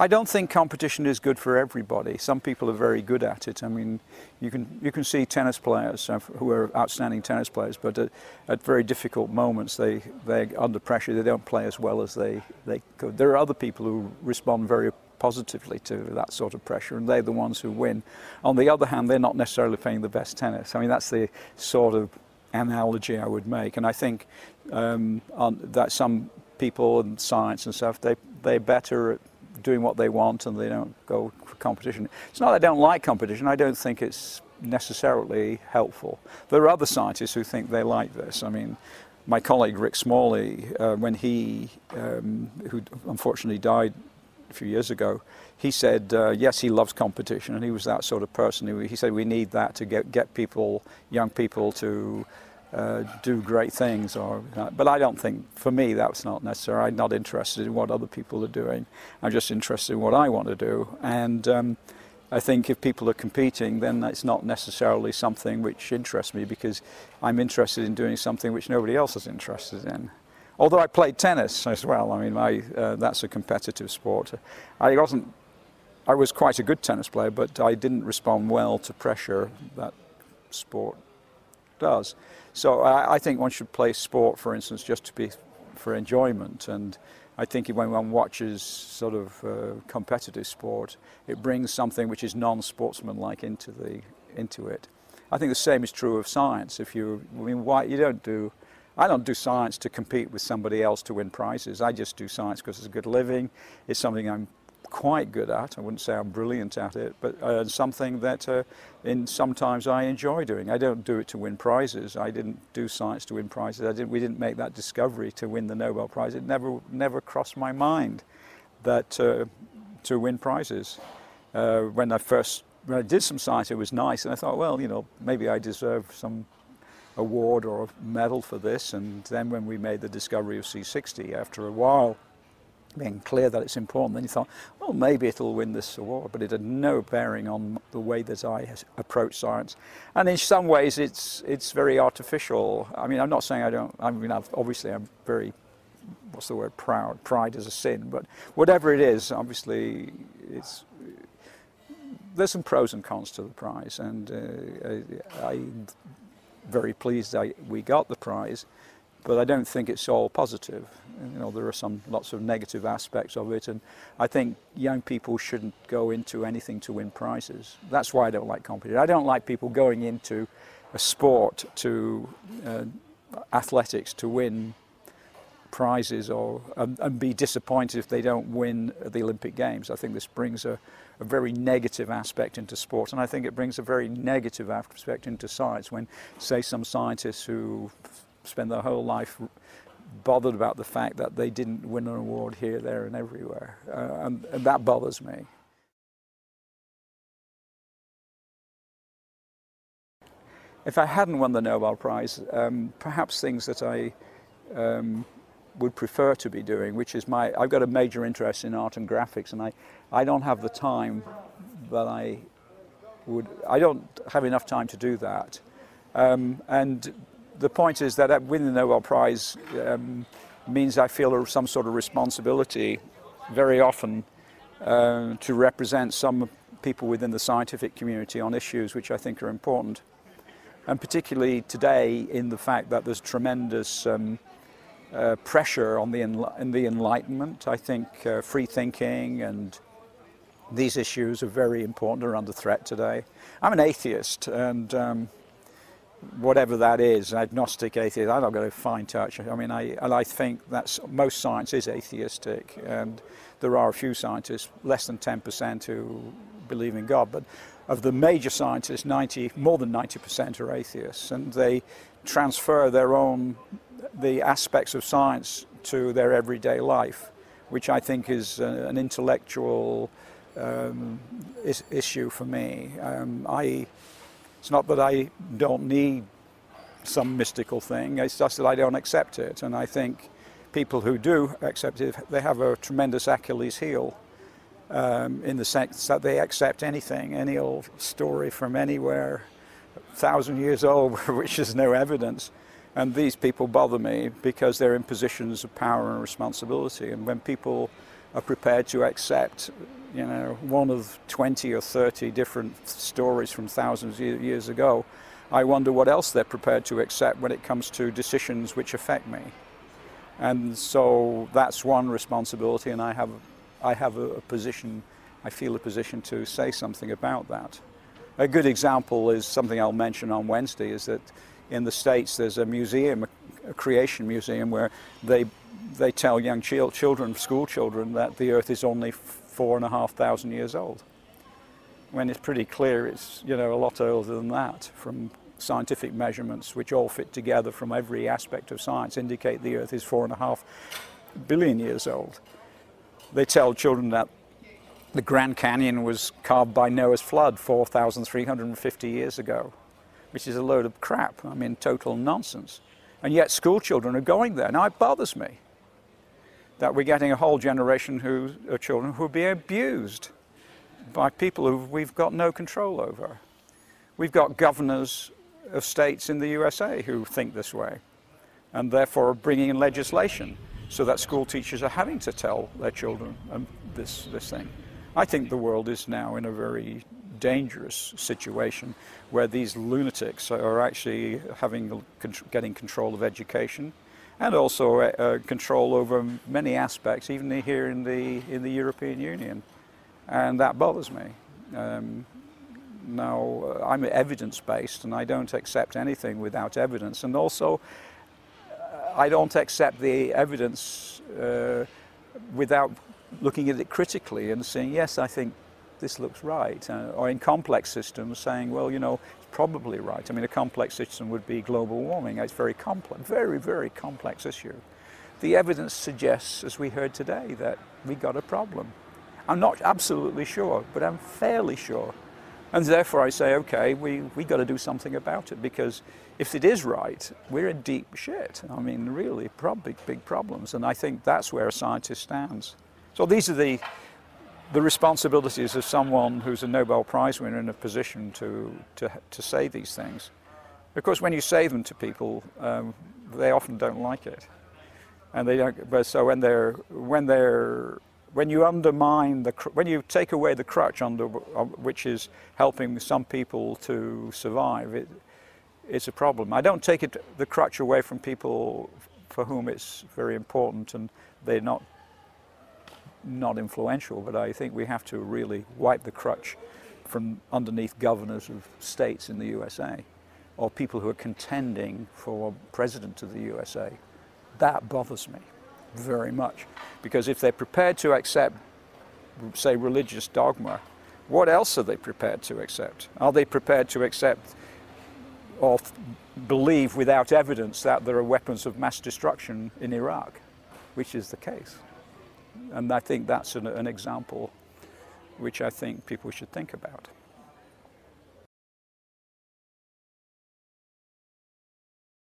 I don't think competition is good for everybody. Some people are very good at it. I mean, you can see tennis players who are outstanding tennis players, but at very difficult moments, they're under pressure. They don't play as well as they could. There are other people who respond very positively to that sort of pressure, and they're the ones who win. On the other hand, they're not necessarily playing the best tennis. I mean, that's the sort of analogy I would make. And I think that some people in science and stuff, they're better at doing what they want, and they don't go for competition. It's not that I don't like competition. I don't think it's necessarily helpful. There are other scientists who think they like this. I mean, my colleague Rick Smalley, when he, who unfortunately died a few years ago, he said, yes, he loves competition, and he was that sort of person. He said we need that to get people, young people, to do great things. But I don't think, for me, that's not necessary. I'm not interested in what other people are doing. I'm just interested in what I want to do. And I think if people are competing, then it's not necessarily something which interests me, because I'm interested in doing something which nobody else is interested in. Although I played tennis as well. I mean, that's a competitive sport. I was quite a good tennis player, but I didn't respond well to pressure that sport does. So I think one should play sport, for instance, just to be for enjoyment. And I think when one watches sort of competitive sport, it brings something which is non-sportsmanlike into it. I think the same is true of science. I mean, I don't do science to compete with somebody else to win prizes. I just do science because it's a good living. It's something I'm quite good at. I wouldn't say I'm brilliant at it, but something that sometimes I enjoy doing. I don't do it to win prizes. I didn't do science to win prizes. We didn't make that discovery to win the Nobel Prize. It never crossed my mind that to win prizes. When I did some science, it was nice, and I thought, well, you know, maybe I deserve some award or a medal for this. And then when we made the discovery of C60, after a while, being clear that it's important, then you thought, well, maybe it'll win this award, but it had no bearing on the way that I approach science. And in some ways, it's very artificial. I mean, I'm not saying I don't. I mean, obviously, I'm very, what's the word? Proud. Pride is a sin, but whatever it is, obviously, there's some pros and cons to the prize, and I'm very pleased that we got the prize. But I don't think it's all positive. You know, there are lots of negative aspects of it, and I think young people shouldn't go into anything to win prizes. That's why I don't like competition. I don't like people going into a sport, to athletics, to win prizes and be disappointed if they don't win at the Olympic Games. I think this brings a very negative aspect into sport, and I think it brings a very negative aspect into science when, say, some scientists who spend their whole life bothered about the fact that they didn't win an award here, there and everywhere, and that bothers me. If I hadn't won the Nobel Prize, perhaps things that I would prefer to be doing, which is I've got a major interest in art and graphics, and I don't have the time that I don't have enough time to do that. And the point is that winning the Nobel Prize means I feel some sort of responsibility very often to represent some people within the scientific community on issues which I think are important. And particularly today, in the fact that there's tremendous pressure on the Enlightenment. I think free thinking and these issues are very important, are under threat today. I'm an atheist, and whatever that is, agnostic atheist, I'm not going to fine touch. I mean, I think that most science is atheistic, and there are a few scientists, less than 10%, who believe in God. But of the major scientists, more than 90% are atheists, and they transfer the aspects of science to their everyday life, which I think is an intellectual issue for me. It's not that I don't need some mystical thing, it's just that I don't accept it. And I think people who do accept it, they have a tremendous Achilles heel, in the sense that they accept anything, any old story from anywhere, 1,000 years old, which is no evidence. And these people bother me because they're in positions of power and responsibility. And when people are prepared to accept, you know, one of 20 or 30 different stories from thousands of years ago, I wonder what else they're prepared to accept when it comes to decisions which affect me. And so that's one responsibility, and I have a position, I feel a position to say something about that. A good example is something I'll mention on Wednesday, is that in the States there's a museum, a creation museum, where they tell young children, school children, that the Earth is only 4,500 years old. When it's pretty clear it's, you know, a lot older than that, from scientific measurements which all fit together from every aspect of science indicate the Earth is 4.5 billion years old. They tell children that the Grand Canyon was carved by Noah's flood 4,350 years ago, which is a load of crap, I mean total nonsense. And yet school children are going there. Now it bothers me that we're getting a whole generation of children who are being abused by people who we've got no control over. We've got governors of states in the USA who think this way, and therefore are bringing in legislation so that school teachers are having to tell their children this thing. I think the world is now in a very dangerous situation where these lunatics are actually getting control of education, and also control over many aspects, even here in the European Union, and that bothers me. Now, I'm evidence-based, and I don't accept anything without evidence, and also I don't accept the evidence without looking at it critically and saying, yes, I think this looks right, or in complex systems saying, well, you know, it's probably right. I mean, a complex system would be global warming. It's very complex, very, very complex issue. The evidence suggests, as we heard today, that we got a problem. I'm not absolutely sure, but I'm fairly sure. And therefore I say, okay, we got to do something about it, because if it is right, we're in deep shit. I mean, really, big problems. And I think that's where a scientist stands. So these are the responsibilities of someone who's a Nobel Prize winner in a position to say these things. Of course, when you say them to people, they often don't like it, and they don't. But so when you undermine when you take away the crutch which is helping some people to survive, it's a problem. I don't take the crutch away from people for whom it's very important and they're not influential, but I think we have to really wipe the crutch from underneath governors of states in the USA, or people who are contending for president of the USA. That bothers me very much, because if they're prepared to accept, say, religious dogma, what else are they prepared to accept? Are they prepared to accept or believe without evidence that there are weapons of mass destruction in Iraq, which is the case? And I think that's an example which I think people should think about.